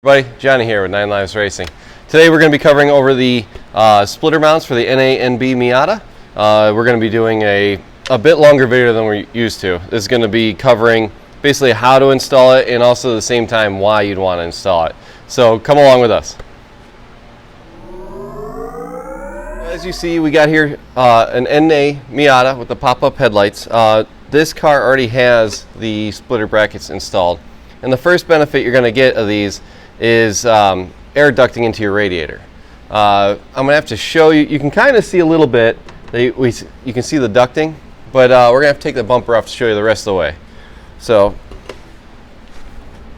Everybody, Johnny here with 9 Lives Racing. Today we're going to be covering over the splitter mounts for the NA/NB Miata. We're going to be doing a bit longer video than we're used to. This is going to be covering basically how to install it and also at the same time why you'd want to install it. So come along with us. As you see, we got here an NA Miata with the pop-up headlights. This car already has the splitter brackets installed. And the first benefit you're going to get of these is air ducting into your radiator. I'm going to have to show you. You can kind of see a little bit. You can see the ducting, but we're going to have to take the bumper off to show you the rest of the way. So,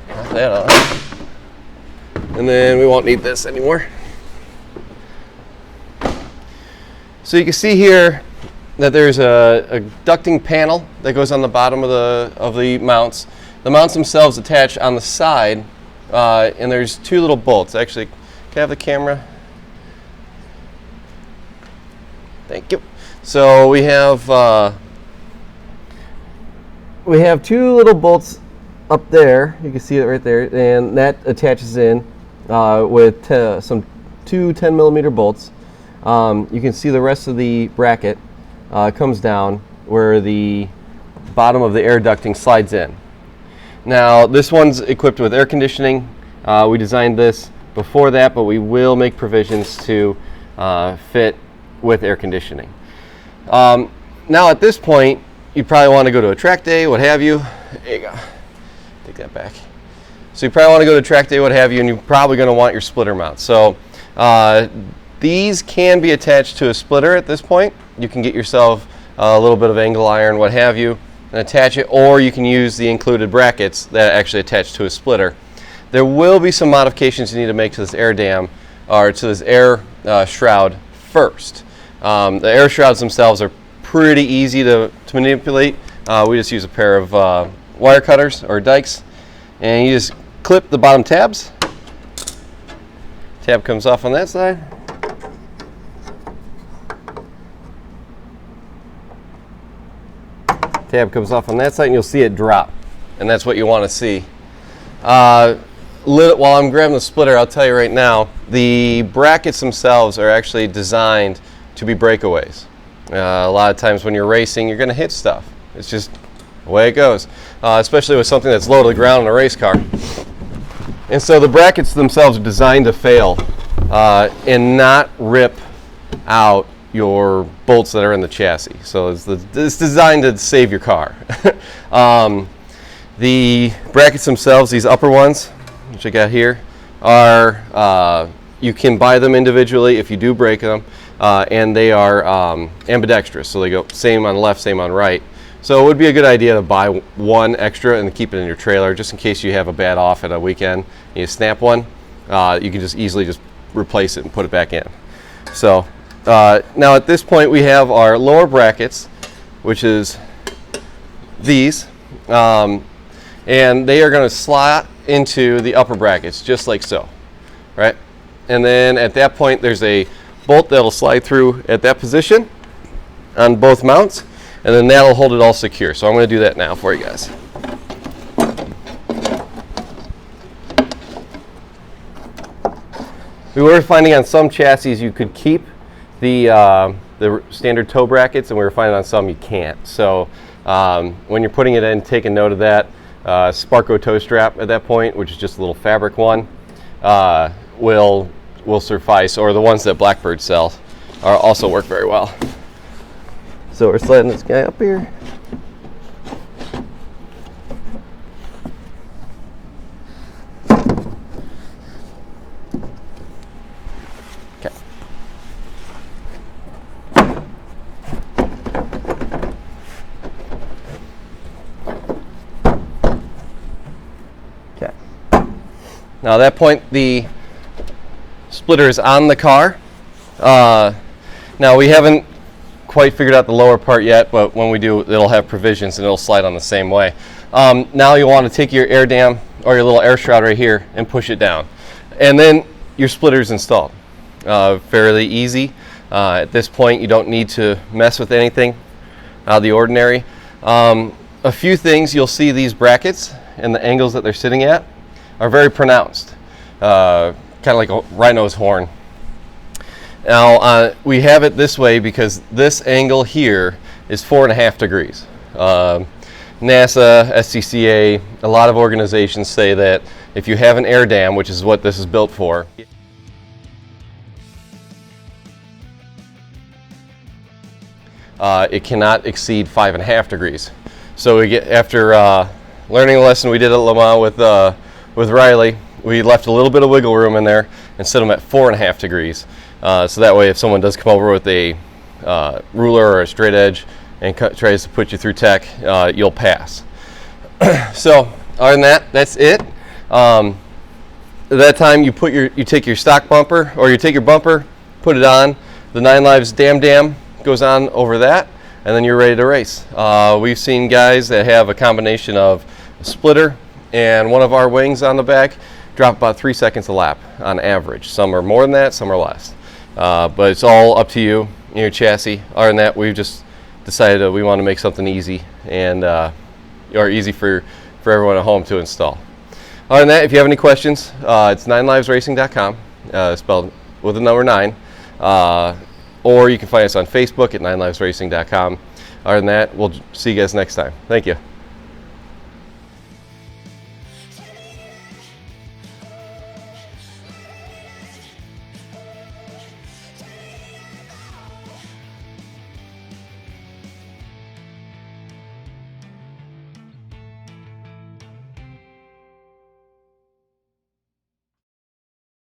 put that on. And then we won't need this anymore. So you can see here that there's a ducting panel that goes on the bottom of the mounts. The mounts themselves attach on the side, and there's two little bolts. Actually, can I have the camera? Thank you. So we have two little bolts up there. You can see it right there, and that attaches in with some two 10mm bolts. You can see the rest of the bracket comes down where the bottom of the air ducting slides in. Now this one's equipped with air conditioning. We designed this before that, but we will make provisions to fit with air conditioning. Now at this point, you probably want to go to a track day, what have you. There you go. Take that back. So you probably want to go to track day, what have you, and you're probably going to want your splitter mount. So these can be attached to a splitter at this point. You can get yourself a little bit of angle iron, what have you, and attach it, or you can use the included brackets that actually attach to a splitter. There will be some modifications you need to make to this air dam, or to this air shroud first. The air shrouds themselves are pretty easy to manipulate. We just use a pair of wire cutters or dikes, and you just clip the bottom tabs. Tab comes off on that side. Tab comes off on that side, and you'll see it drop, and that's what you want to see. While I'm grabbing the splitter, I'll tell you right now, the brackets themselves are actually designed to be breakaways. A lot of times when you're racing, you're going to hit stuff. It's just the way it goes, especially with something that's low to the ground in a race car. And so the brackets themselves are designed to fail and not rip out your bolts that are in the chassis. So it's designed to save your car. The brackets themselves, these upper ones, which I got here, are you can buy them individually if you do break them, and they are ambidextrous, so they go same on left, same on right. So it would be a good idea to buy one extra and keep it in your trailer, just in case you have a bad off at a weekend and you snap one. You can just easily just replace it and put it back in. So now at this point we have our lower brackets, which is these, and they are going to slot into the upper brackets just like so, right? And then at that point there's a bolt that'll slide through at that position on both mounts, and then that'll hold it all secure. So I'm going to do that now for you guys. We were finding on some chassis you could keep the standard toe brackets, and we were finding on some you can't. So when you're putting it in, take a note of that. Sparco toe strap at that point, which is just a little fabric one, will suffice, or the ones that Blackbird sell also work very well. So we're sliding this guy up here. Okay. Okay. Now at that point the splitter is on the car. Now we haven't quite figured out the lower part yet, but when we do, it'll have provisions and it'll slide on the same way. Now you want to take your air dam or your little air shroud right here and push it down, and then your splitter's installed. Fairly easy. At this point you don't need to mess with anything out of the ordinary. A few things, you'll see these brackets and the angles that they're sitting at are very pronounced. kind of like a rhino's horn. Now we have it this way because this angle here is 4.5 degrees. NASA, SCCA, a lot of organizations say that if you have an air dam, which is what this is built for, it cannot exceed 5.5 degrees. So we get, after learning a lesson we did at Le Mans with Riley, we left a little bit of wiggle room in there and set them at 4.5 degrees. So that way if someone does come over with a ruler or a straight edge and tries to put you through tech, you'll pass. So other than that, that's it. At that time you take your stock bumper, or you take your bumper, put it on, the 9 Lives dam goes on over that, and then you're ready to race. We've seen guys that have a combination of a splitter and one of our wings on the back drop about 3 seconds a lap on average. Some are more than that, some are less. But it's all up to you and your chassis. Other than that, we've just decided we want to make something easy and or easy for everyone at home to install. Other than that, if you have any questions, it's 9livesracing.com, spelled with the number 9. Or you can find us on Facebook at 9livesracing.com. Other than that, we'll see you guys next time. Thank you.